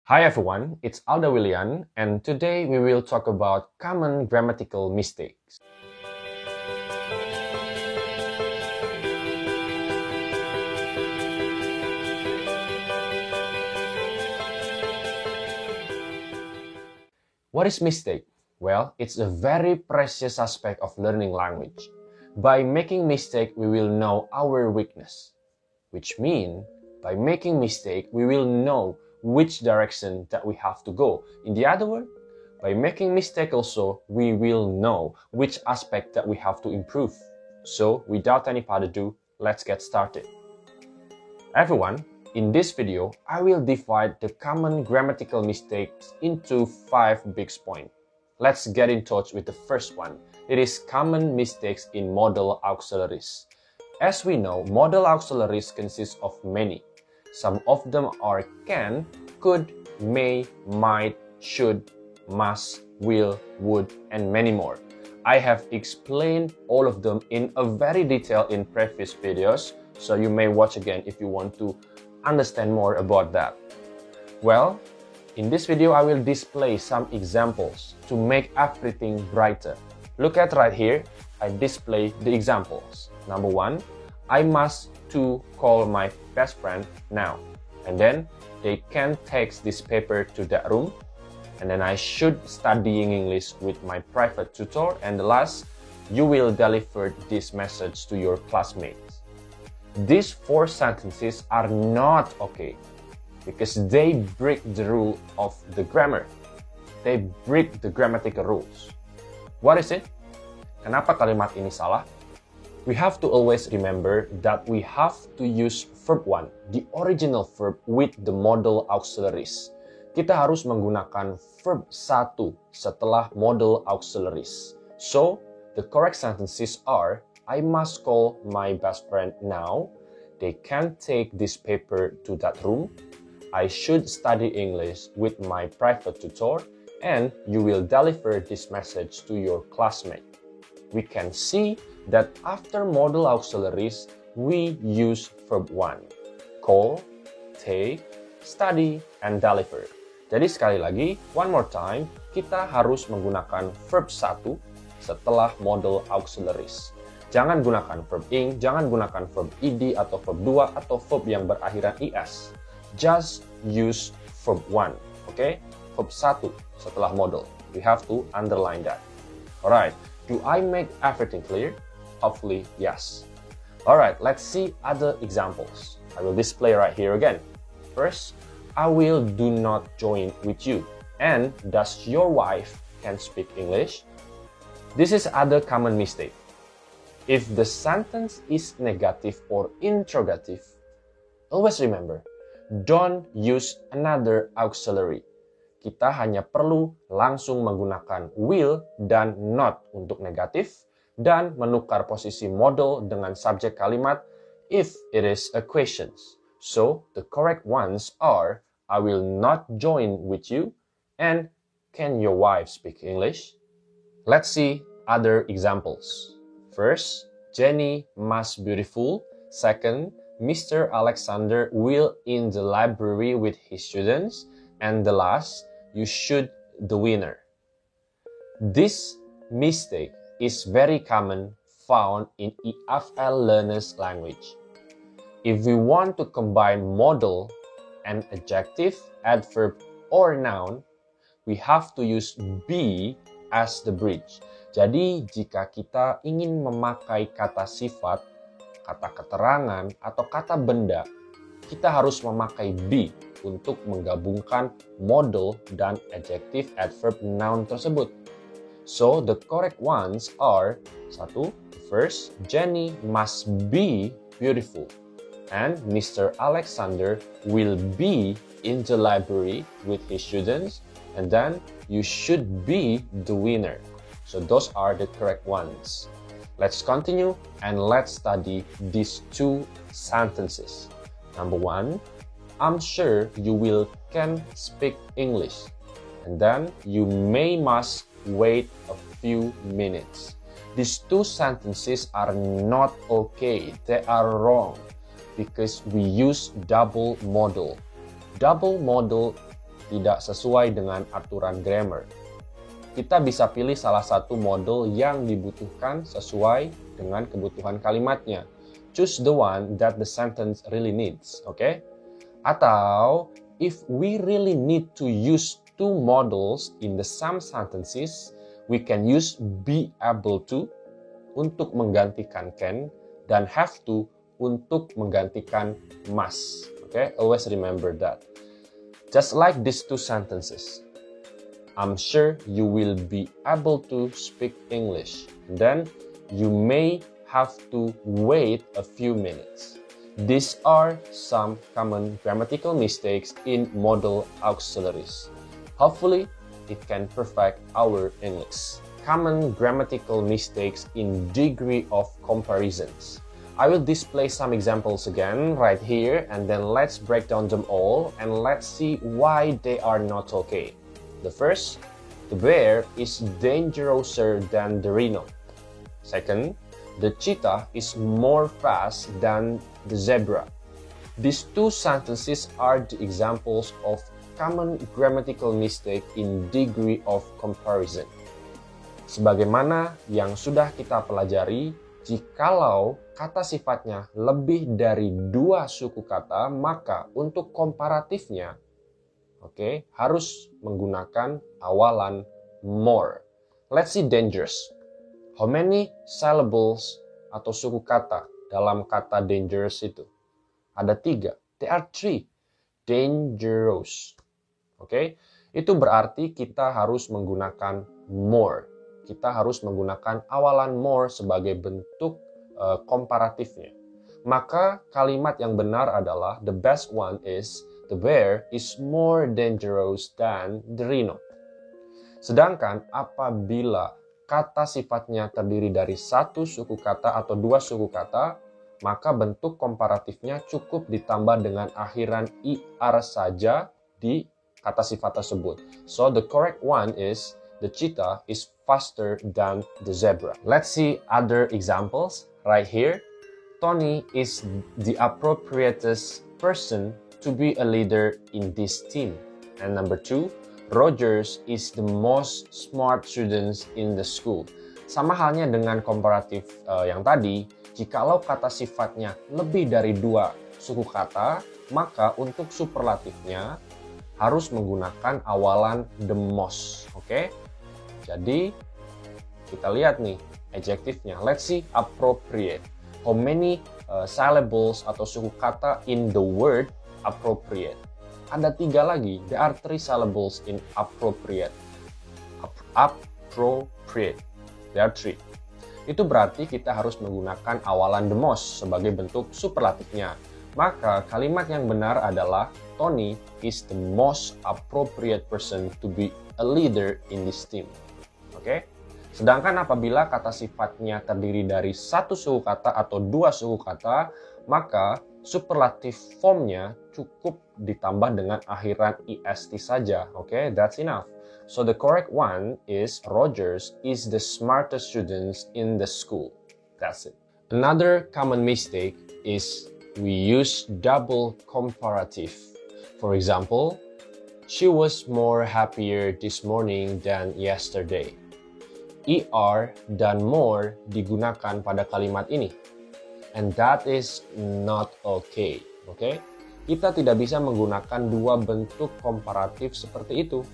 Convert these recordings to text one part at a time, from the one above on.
Hi everyone, it's Alda Willian, and today we will talk about common grammatical mistakes. What is mistake? Well, it's a very precious aspect of learning language. By making mistake, we will know our weakness, which means by making mistake, we will know which direction that we have to go. In the other word, by making mistake also, we will know which aspect that we have to improve. So, without any further ado, let's get started. Everyone, in this video, I will divide the common grammatical mistakes into 5 big points. Let's get in touch with the first one. It is common mistakes in modal auxiliaries. As we know, modal auxiliaries consist of many. Some of them are can, could, may, might, should, must, will, would, and many more. I have explained all of them in a very detail in previous videos, so you may watch again if you want to understand more about that. Well, in this video I will display some examples to make everything brighter. Look at right here, I display the examples. Number 1, I must to call my best friend now. And then they can take this paper to that room. And then I should studying English with my private tutor. And the last, you will deliver this message to your classmates. These 4 sentences are not okay because they break the rule of the grammar. They break the grammatical rules. What is it? Kenapa kalimat ini salah? We have to always remember that we have to use verb 1, the original verb with the modal auxiliaries. Kita harus menggunakan verb 1 setelah modal auxiliaries. So, the correct sentences are, I must call my best friend now. They can take this paper to that room. I should study English with my private tutor. And you will deliver this message to your classmate. We can see that after modal auxiliaries, we use verb 1. Call, take, study, and deliver. Jadi sekali lagi, one more time, kita harus menggunakan verb 1 setelah modal auxiliaries. Jangan gunakan verb ing, jangan gunakan verb ed atau verb 2 atau verb yang berakhiran is. Just use verb 1, okay? Verb 1 setelah modal. We have to underline that. Alright, do I make everything clear? Hopefully, yes. Alright, let's see other examples. I will display right here again. First, I will do not join with you. And does your wife can speak English? This is other common mistake. If the sentence is negative or interrogative, always remember, don't use another auxiliary. Kita hanya perlu langsung menggunakan will dan not untuk negatif dan menukar posisi modal dengan subjek kalimat if it is a question. So, the correct ones are I will not join with you and can your wife speak English? Let's see other examples. First, Jenny must beautiful. Second, Mr. Alexander will in the library with his students. And the last, you should the winner. This mistake is very common found in EFL learners language. If we want to combine modal and adjective, adverb, or noun, we have to use be as the bridge. Jadi, jika kita ingin memakai kata sifat, kata keterangan, atau kata benda, kita harus memakai be untuk menggabungkan modal dan adjective, adverb, noun tersebut. So, the correct ones are 1. First, Jenny must be beautiful. And Mr. Alexander will be in the library with his students. And then, you should be the winner. So, those are the correct ones. Let's continue and let's study these 2 sentences. Number 1, I'm sure you will can speak English. And then, you may must wait a few minutes. These 2 sentences are not okay. They are wrong because we use double modal. Double modal tidak sesuai dengan aturan grammar. Kita bisa pilih salah satu model yang dibutuhkan sesuai dengan kebutuhan kalimatnya. Choose the one that the sentence really needs, okay? Atau, if we really need to use two models in the same sentences, we can use be able to untuk menggantikan can dan have to untuk menggantikan must. Okay, always remember that. Just like these two sentences, I'm sure you will be able to speak English. Then you may have to wait a few minutes. These are some common grammatical mistakes in modal auxiliaries. Hopefully, it can perfect our English. Common grammatical mistakes in degree of comparisons. I will display some examples again right here, and then let's break down them all and let's see why they are not okay. The first, the bear is dangerouser than the rhino. Second, the cheetah is more fast than the zebra. These two sentences are the examples of common grammatical mistake in degree of comparison. Sebagaimana yang sudah kita pelajari, jikalau kata sifatnya lebih dari dua suku kata, maka untuk komparatifnya, harus menggunakan awalan more. Let's see dangerous. How many syllables atau suku kata dalam kata dangerous itu? Ada 3. There are 3. Dangerous. Itu berarti kita harus menggunakan more. Kita harus menggunakan awalan more sebagai bentuk komparatifnya. Maka kalimat yang benar adalah the best one is the bear is more dangerous than the rhino. Sedangkan apabila kata sifatnya terdiri dari satu suku kata atau dua suku kata, maka bentuk komparatifnya cukup ditambah dengan akhiran IR saja di kata sifat tersebut. So the correct one is the cheetah is faster than the zebra. Let's see other examples right here. Tony is the appropriatest person to be a leader in this team. And number 2, Rogers is the most smart student in the school. Sama halnya dengan komparatif yang tadi, jikalau kata sifatnya lebih dari 2 suku kata, maka untuk superlatifnya harus menggunakan awalan the most. Jadi kita lihat nih adjektifnya. Let's see appropriate. How many syllables atau suku kata in the word appropriate? Ada 3 lagi. There are 3 syllables in appropriate. Appropriate. There are 3. Itu berarti kita harus menggunakan awalan the most sebagai bentuk superlatifnya. Maka kalimat yang benar adalah Tony is the most appropriate person to be a leader in this team. Sedangkan apabila kata sifatnya terdiri dari satu suku kata atau 2 suku kata, maka superlatif formnya cukup ditambah dengan akhiran est saja. That's enough. So the correct one is Rogers is the smartest student in the school. That's it. Another common mistake is we use double comparative. For example, she was more happier this morning than yesterday. ER dan more digunakan pada kalimat ini. And that is not okay. Kita tidak bisa menggunakan 2 bentuk komparatif seperti itu.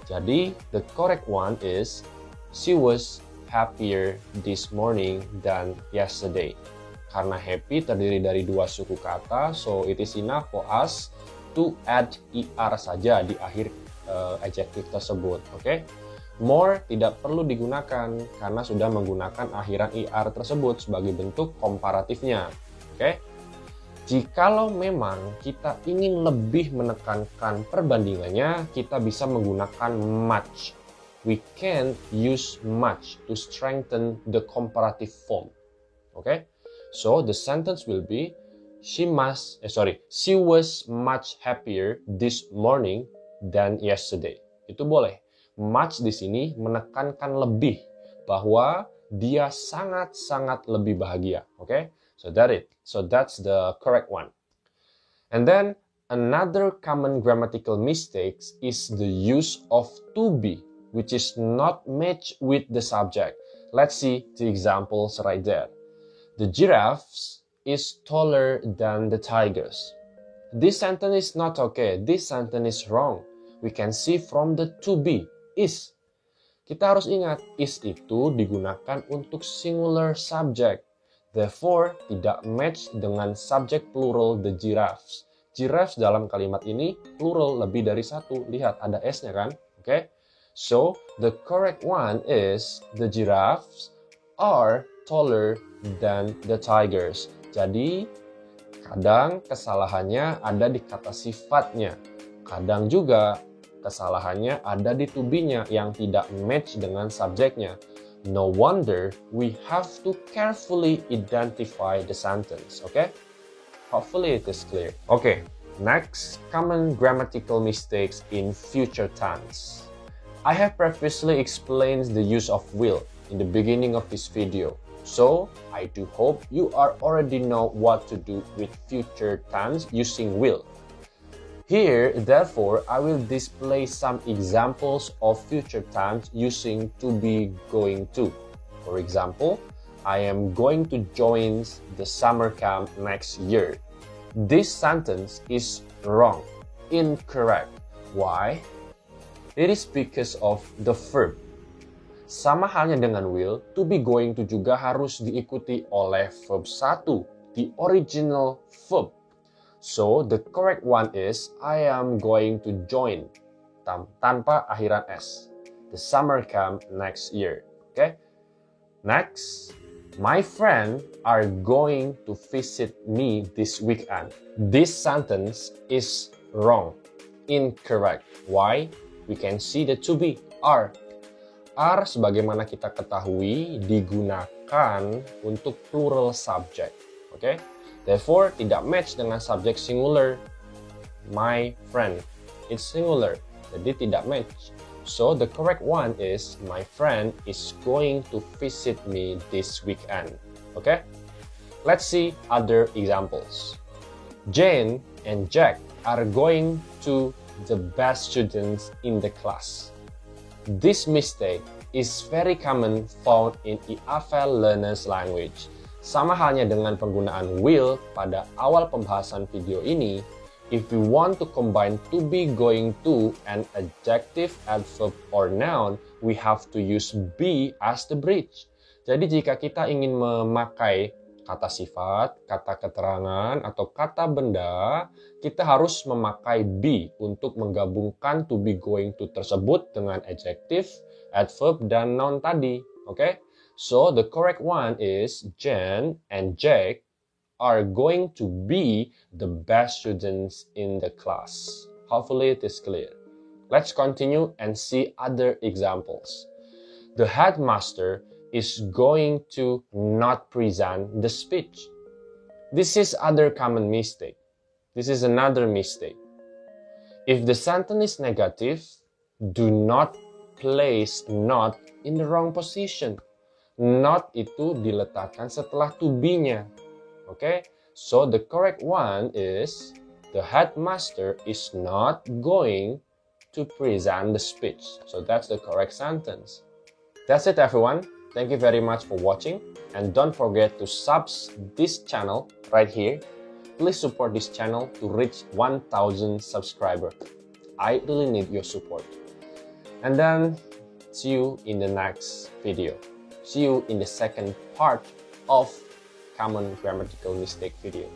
Jadi, the correct one is she was happier this morning than yesterday. Karena happy terdiri dari 2 suku kata, so it is enough for us to add ER saja di akhir adjektif tersebut. More tidak perlu digunakan karena sudah menggunakan akhiran IR tersebut sebagai bentuk komparatifnya. Jikalau memang kita ingin lebih menekankan perbandingannya, kita bisa menggunakan much. We can use much to strengthen the comparative form. So the sentence will be she was much happier this morning than yesterday. Itu boleh. Much di sini menekankan lebih, bahwa dia sangat-sangat lebih bahagia. So that's the correct one. And then Another common grammatical mistake is the use of to be, which is not matched with the subject. Let's see the examples right there. The giraffes is taller than the tigers. This sentence is not okay. This sentence is wrong. We can see from the to be, is. Kita harus ingat, is itu digunakan untuk singular subject. Therefore, tidak match dengan subject plural the giraffes. Giraffes dalam kalimat ini plural lebih dari satu. Lihat, ada S-nya kan? Okay? So, the correct one is the giraffes are taller than the tigers. Jadi, kadang kesalahannya ada di kata sifatnya. Kadang juga kesalahannya ada di to be-nya yang tidak match dengan subjeknya. No wonder we have to carefully identify the sentence, okay? Hopefully it is clear. Okay, next, common grammatical mistakes in future tense. I have previously explained the use of will in the beginning of this video. So, I do hope you already know what to do with future tense using will. Here, therefore, I will display some examples of future tense using to be going to. For example, I am going to join the summer camp next year. This sentence is wrong, incorrect. Why? It is because of the verb. Sama halnya dengan will, to be going to juga harus diikuti oleh verb 1, the original verb. So, the correct one is, I am going to join, tanpa akhiran S, the summer camp next year. Okay? Next, my friends are going to visit me this weekend. This sentence is wrong, incorrect. Why? We can see the to be, are. Are, sebagaimana kita ketahui, digunakan untuk plural subject. Okay? Therefore, tidak match dengan subjek singular. My friend. It's singular. Jadi tidak match. So, the correct one is, my friend is going to visit me this weekend. Okay? Let's see other examples. Jane and Jack are going to the best students in the class. This mistake is very common found in EFL learners language. Sama halnya dengan penggunaan will pada awal pembahasan video ini, if we want to combine to be going to an adjective, adverb, or noun, we have to use be as the bridge. Jadi jika kita ingin memakai kata sifat, kata keterangan, atau kata benda, kita harus memakai be untuk menggabungkan to be going to tersebut dengan adjective, adverb, dan noun tadi. Okay? So, the correct one is Jen and Jack are going to be the best students in the class. Hopefully it is clear. Let's continue and see other examples. The headmaster is going to not present the speech. This is other common mistake. This is another mistake. If the sentence is negative, do not place not in the wrong position. Not itu diletakkan setelah to be-nya. Okay, so the correct one is, the headmaster is not going to present the speech. So that's the correct sentence. That's it, everyone. Thank you very much for watching. And don't forget to subscribe this channel right here. Please support this channel to reach 1,000 subscribers. I really need your support. And then, see you in the next video. See you in the second part of common grammatical mistake video.